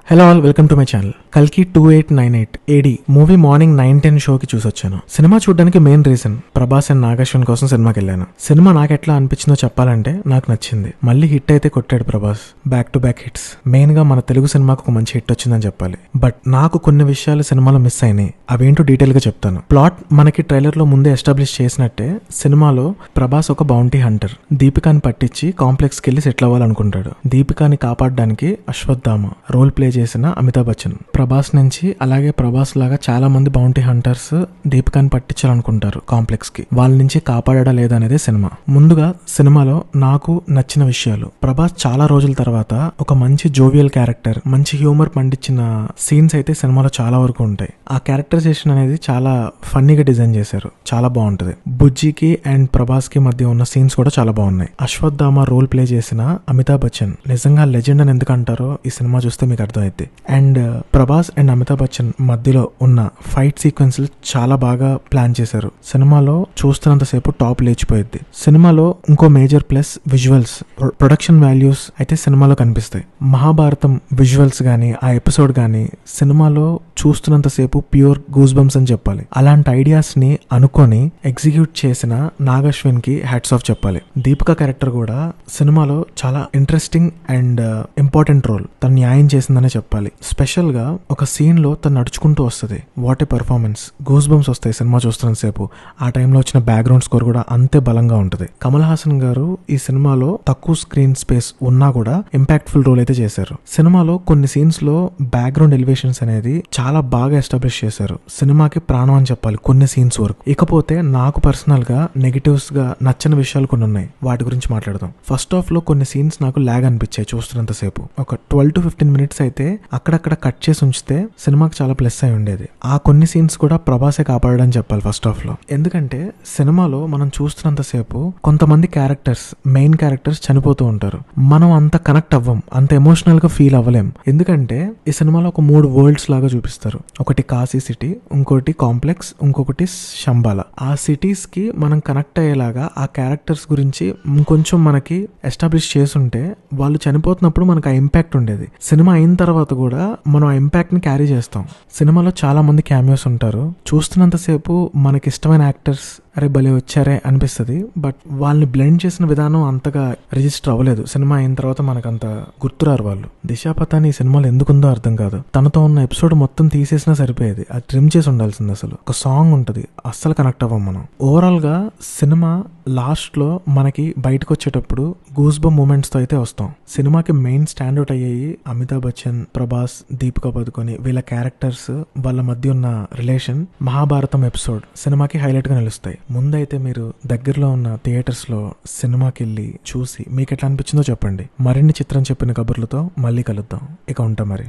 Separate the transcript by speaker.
Speaker 1: Hello all, welcome to my channel. కల్కి 2898 AD movie morning 9-10 షోకి చూసొచ్చాను. Cinema చూడడానికి main reason Prabhas and Nag Ashwin కోసం సినిమాకి వెళ్ళాను. సినిమా నాకు ఎట్లా అనిపించిందో చెప్పాలంటే నాకు నచ్చింది. మళ్ళీ హిట్ అయితే కొట్టాడు Prabhas, back to back hits. Main గా మన తెలుగు సినిమాకు ఒక మంచి హిట్ వచ్చిందని చెప్పాలి. బట్ నాకు కొన్ని విషయాలు సినిమాలో మిస్ అయినాయి. అవేంటో డీటెయిల్ గా చెప్తాను. ప్లాట్ మనకి ట్రైలర్ లో ముందే ఎస్టాబ్లిష్ చేసినట్టే సినిమాలో ప్రభాస్ ఒక బౌంటీ హంటర్ దీపికాని పట్టించి కాంప్లెక్స్ కి వెళ్ళి సెటిల్ అవ్వాలనుకుంటాడు. దీపికాని కాపాడడానికి అశ్వత్థామ రోల్ ప్లే చేసిన అమితాబ్ బచ్చన్. ప్రభాస్ నుంచి అలాగే ప్రభాస్ లాగా చాలా మంది బౌంటీ హంటర్స్ దీపికాని పట్టించాలనుకుంటారు కాంప్లెక్స్ కి. వాళ్ళ నుంచి కాపాడా లేదా అనేది సినిమా. ముందుగా సినిమాలో నాకు నచ్చిన విషయాలు, ప్రభాస్ చాలా రోజుల తర్వాత ఒక మంచి జోవియల్ క్యారెక్టర్, మంచి హ్యూమర్ పండించిన సీన్స్ అయితే సినిమాలో చాలా వరకు ఉంటాయి. ఆ క్యారెక్టరైజేషన్ అనేది చాలా ఫన్నీగా డిజైన్ చేశారు, చాలా బాగుంటది. బుజ్జికి అండ్ ప్రభాస్ కి మధ్య ఉన్న సీన్స్ కూడా చాలా బాగున్నాయి. అశ్వత్థామ రోల్ ప్లే చేసిన అమితాబ్ బచ్చన్ నిజంగా లెజెండ్ అని ఎందుకు అంటారో ఈ సినిమా చూస్తే మీకు అర్థమైంది. అండ్ ప్రభాస్ అండ్ అమితాబ్ బచ్చన్ మధ్యలో ఉన్న ఫైట్ సీక్వెన్స్ చాలా బాగా ప్లాన్ చేశారు. సినిమాలో చూస్తున్నంతసేపు టాప్ లేచిపోయింది. సినిమాలో ఇంకో major plus visuals, production values అయితే సినిమాలో కనిపిస్తాయి. మహాభారతం విజువల్స్ గానీ ఆ ఎపిసోడ్ గానీ సినిమాలో చూస్తున్నంతసేపు ప్యూర్ గూస్ బంప్స్ అని చెప్పాలి. అలాంటి ఐడియాస్ ని అనుకొని ఎగ్జిక్యూట్ చేసిన నాగశ్విన్ కి హ్యాట్స్ ఆఫ్ చెప్పాలి. దీపిక క్యారెక్టర్ కూడా సినిమాలో చాలా ఇంట్రెస్టింగ్ అండ్ ఇంపార్టెంట్ రోల్ తను న్యాయం చేసిందనే చెప్పాలి. స్పెషల్ గా ఒక సీన్ లో తను నడుచుకుంటూ వస్తుంది. What a performance, goose bumps వస్తాయి సినిమా చూస్తున్న సేపు. ఆ టైంలో వచ్చిన బ్యాక్గ్రౌండ్ స్కోర్ కూడా అంతే బలంగా ఉంటుంది. కమల్ హాసన్ గారు ఈ సినిమాలో తక్కువ స్క్రీన్ స్పేస్ ఉన్నా కూడా ఇంపాక్ట్ఫుల్ రోల్ అయితే చేశారు. సినిమాలో కొన్ని సీన్స్ లో బ్యాక్గ్రౌండ్ ఎలివేషన్స్ అనేది చాలా బాగా ఎస్టాబ్లిష్ చేశారు. సినిమాకి ప్రాణం అని చెప్పాలి కొన్ని సీన్స్ వరకు. ఇకపోతే నాకు పర్సనల్ గా నెగటివ్స్ గా నచ్చని విషయాలు కొన్ని ఉన్నాయి, వాటి గురించి మాట్లాడదాం. ఫస్ట్ హాఫ్ లో కొన్ని సీన్స్ నాకు లాగ్ అనిపించాయి చూస్తున్నంత సేపు. ఒక 12-15 మినిట్స్ అయితే అక్కడక్కడ కట్ చేసి ఉంచితే సినిమాకి చాలా ప్లస్ అయి ఉండేది. ఆ కొన్ని సీన్స్ కూడా ప్రభాసే కాపాడని చెప్పాలి ఫస్ట్ హాఫ్ లో. ఎందుకంటే సినిమాలో మనం చూస్తున్నంత సేపు కొంతమంది క్యారెక్టర్స్, మెయిన్ క్యారెక్టర్స్ చనిపోతూ ఉంటారు. మనం అంత కనెక్ట్ అవ్వం, అంత ఎమోషనల్ గా ఫీల్ అవ్వలేం. ఎందుకంటే ఈ సినిమాలో ఒక 3 వరల్డ్స్ లాగా చూపిస్తారు. ఒకటి కాశీ సిటీ, ఇంకోటి కాంప్లెక్స్, ఇంకొకటి శంబాల. ఆ సిటీస్ కి మనం కనెక్ట్ అయ్యేలాగా ఆ క్యారెక్టర్స్ గురించి ఇంకొంచెం మనకి ఎస్టాబ్లిష్ చేసుంటే వాళ్ళు చనిపోతున్నప్పుడు మనకు ఆ ఇంపాక్ట్ ఉండేది. సినిమా అయిన తర్వాత కూడా మనం ఆ ఇంపాక్ట్ ని క్యారీ చేస్తాం. సినిమాలో చాలా మంది క్యామియోస్ ఉంటారు. చూస్తున్నంత సేపు మనకి ఇష్టమైన యాక్టర్స్ అరే భలే వచ్చారే అనిపిస్తుంది. బట్ వాళ్ళని బ్లెండ్ చేసిన విధానం అంతగా రిజిస్టర్ అవ్వలేదు. సినిమా అయిన తర్వాత మనకంత గుర్తురారు వాళ్ళు. దిశా పతాని ఈ సినిమాలో ఎందుకుందో అర్థం కాదు. తనతో ఉన్న ఎపిసోడ్ మొత్తం తీసేసినా సరిపోయేది, అది ట్రిమ్ చేసి ఉండాల్సింది. అసలు ఒక సాంగ్ ఉంటది, అస్సలు కనెక్ట్ అవ్వం మనం. ఓవరాల్ గా సినిమా లాస్ట్ లో మనకి బయటకు వచ్చేటప్పుడు గూస్ బంప్ మూమెంట్స్ తో అయితే వస్తాం. సినిమాకి మెయిన్ స్టాండౌట్ అయ్యాయి అమితాబ్ బచ్చన్, ప్రభాస్, దీపికా పదుకొని వీళ్ళ క్యారెక్టర్స్, వాళ్ళ మధ్య ఉన్న రిలేషన్. మహాభారతం ఎపిసోడ్ సినిమాకి హైలైట్ గా నిలుస్తాయి. ముందైతే మీరు దగ్గరలో ఉన్న థియేటర్స్ లో సినిమాకి వెళ్ళి చూసి మీకు ఎట్లా అనిపించిందో చెప్పండి. మరిన్ని చిత్రం చెప్పిన కబుర్లతో మళ్ళీ కలుద్దాం. ఇక ఉంటాం మరి.